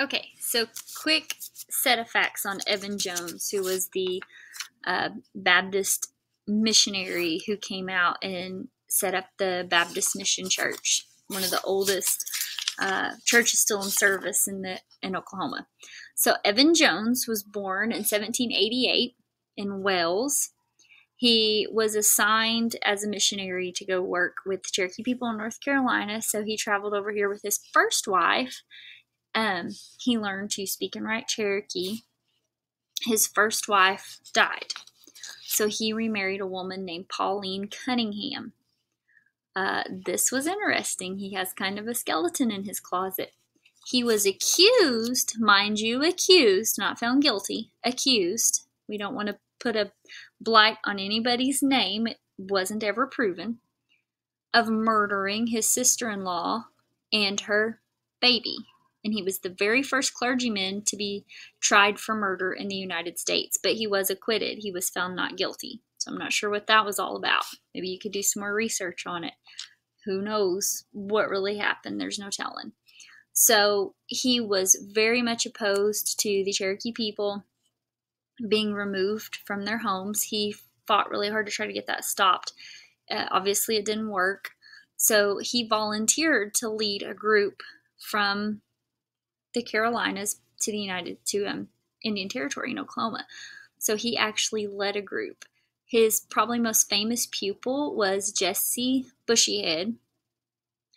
Okay, so quick set of facts on Evan Jones, who was the Baptist missionary who came out and set up the Baptist Mission Church, one of the oldest churches still in service in Oklahoma. So Evan Jones was born in 1788 in Wales. He was assigned as a missionary to go work with the Cherokee people in North Carolina. So he traveled over here with his first wife. He learned to speak and write Cherokee. His first wife died, so he remarried a woman named Pauline Cunningham. This was interesting. He has kind of a skeleton in his closet. He was accused, mind you, accused, not found guilty, accused. We don't want to put a blight on anybody's name. It wasn't ever proven. Of murdering his sister-in-law and her baby. And he was the very first clergyman to be tried for murder in the United States, but he was acquitted. He was found not guilty. So I'm not sure what that was all about. Maybe you could do some more research on it. Who knows what really happened? There's no telling. So he was very much opposed to the Cherokee people being removed from their homes. He fought really hard to try to get that stopped. Obviously, it didn't work. So he volunteered to lead a group from the Carolinas to Indian Territory in Oklahoma. So he actually led a group. His probably most famous pupil was Jesse Bushyhead.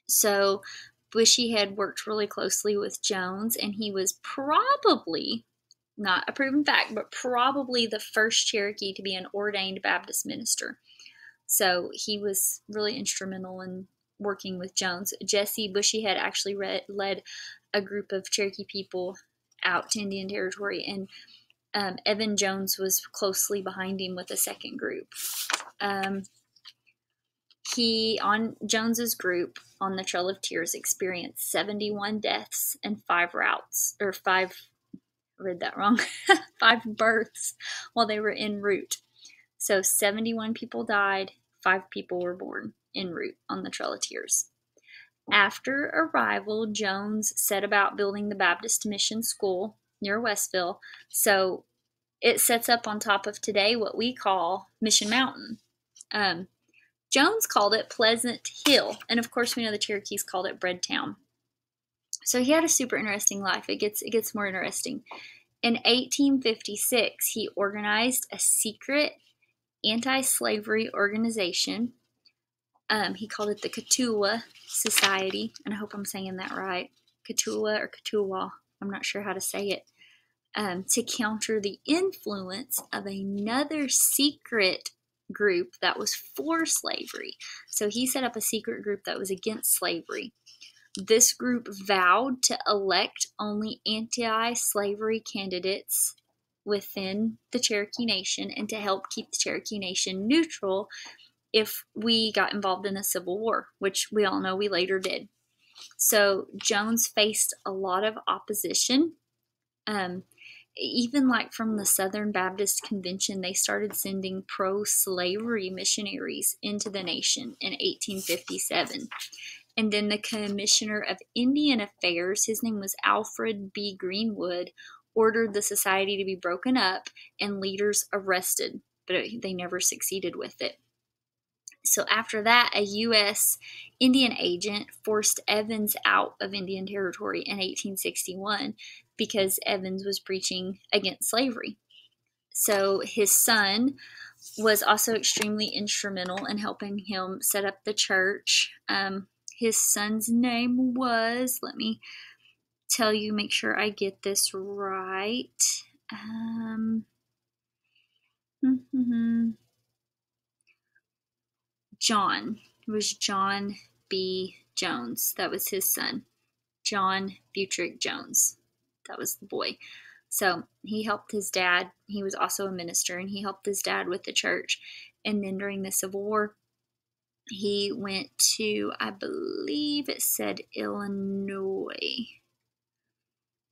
So Bushyhead worked really closely with Jones, and he was probably, not a proven fact, but probably the first Cherokee to be an ordained Baptist minister. So he was really instrumental in working with Jones. Jesse Bushyhead actually led a group of Cherokee people out to Indian Territory, and Evan Jones was closely behind him with a second group. He, on Jones's group on the Trail of Tears, experienced 71 deaths and 5 births while they were en route. So 71 people died, 5 people were born en route on the Trail of Tears. After arrival, Jones set about building the Baptist Mission School near Westville. So it sets up on top of today what we call Mission Mountain. Jones called it Pleasant Hill, and of course we know the Cherokees called it Breadtown. So he had a super interesting life. It gets more interesting. In 1856, he organized a secret anti-slavery organization. He called it the Katuwa Society, and I hope I'm saying that right. Katuwa or Katuwa, I'm not sure how to say it. To counter the influence of another secret group that was for slavery. So he set up a secret group that was against slavery. This group vowed to elect only anti-slavery candidates within the Cherokee Nation and to help keep the Cherokee Nation neutral if we got involved in a civil war, which we all know we later did. So Jones faced a lot of opposition. Even like from the Southern Baptist Convention, they started sending pro-slavery missionaries into the nation in 1857. And then the Commissioner of Indian Affairs, his name was Alfred B. Greenwood, ordered the society to be broken up and leaders arrested, but they never succeeded with it. So after that, a U.S. Indian agent forced Evans out of Indian Territory in 1861 because Evans was preaching against slavery. So his son was also extremely instrumental in helping him set up the church. His son's name was, let me tell you, make sure I get this right. John. It was John B. Jones. That was his son. John Buttrick Jones. That was the boy. So he helped his dad. He was also a minister, and he helped his dad with the church. And then during the Civil War, he went to, I believe it said Illinois.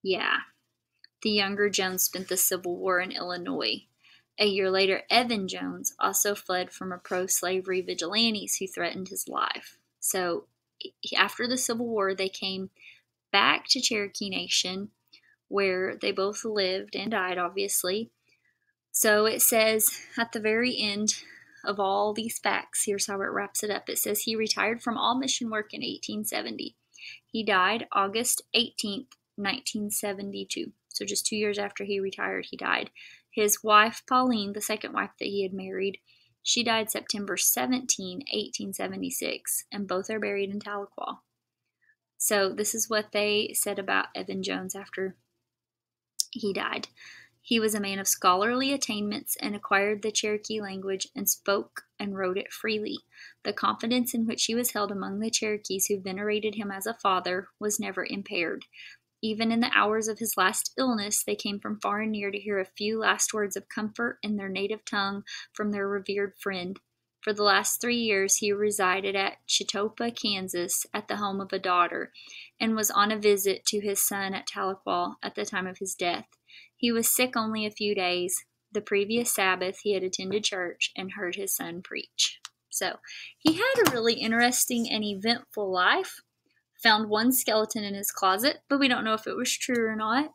Yeah. The younger Jones spent the Civil War in Illinois. A year later, Evan Jones also fled from a pro-slavery vigilantes who threatened his life. So after the Civil War, they came back to Cherokee Nation. where they both lived and died, obviously. So it says at the very end of all these facts, here's how it wraps it up. It says he retired from all mission work in 1870. He died August 18th, 1972. So just 2 years after he retired, he died. His wife, Pauline, the second wife that he had married, she died September 17, 1876, and both are buried in Tahlequah. So this is what they said about Evan Jones after he died. He was a man of scholarly attainments and acquired the Cherokee language and spoke and wrote it freely. The confidence in which he was held among the Cherokees who venerated him as a father was never impaired. Even in the hours of his last illness, they came from far and near to hear a few last words of comfort in their native tongue from their revered friend. For the last 3 years, he resided at Chitopa, Kansas, at the home of a daughter, and was on a visit to his son at Tahlequah at the time of his death. He was sick only a few days. The previous Sabbath, he had attended church and heard his son preach. So, he had a really interesting and eventful life. Found one skeleton in his closet, but we don't know if it was true or not.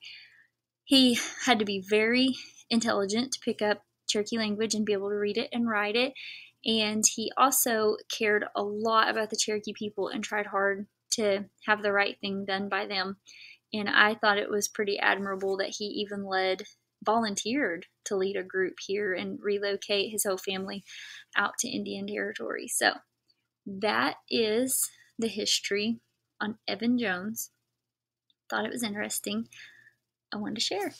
He had to be very intelligent to pick up Cherokee language and be able to read it and write it. And he also cared a lot about the Cherokee people and tried hard to have the right thing done by them. And I thought it was pretty admirable that he even volunteered to lead a group here and relocate his whole family out to Indian Territory. So that is the history on Evan Jones. Thought it was interesting. I wanted to share.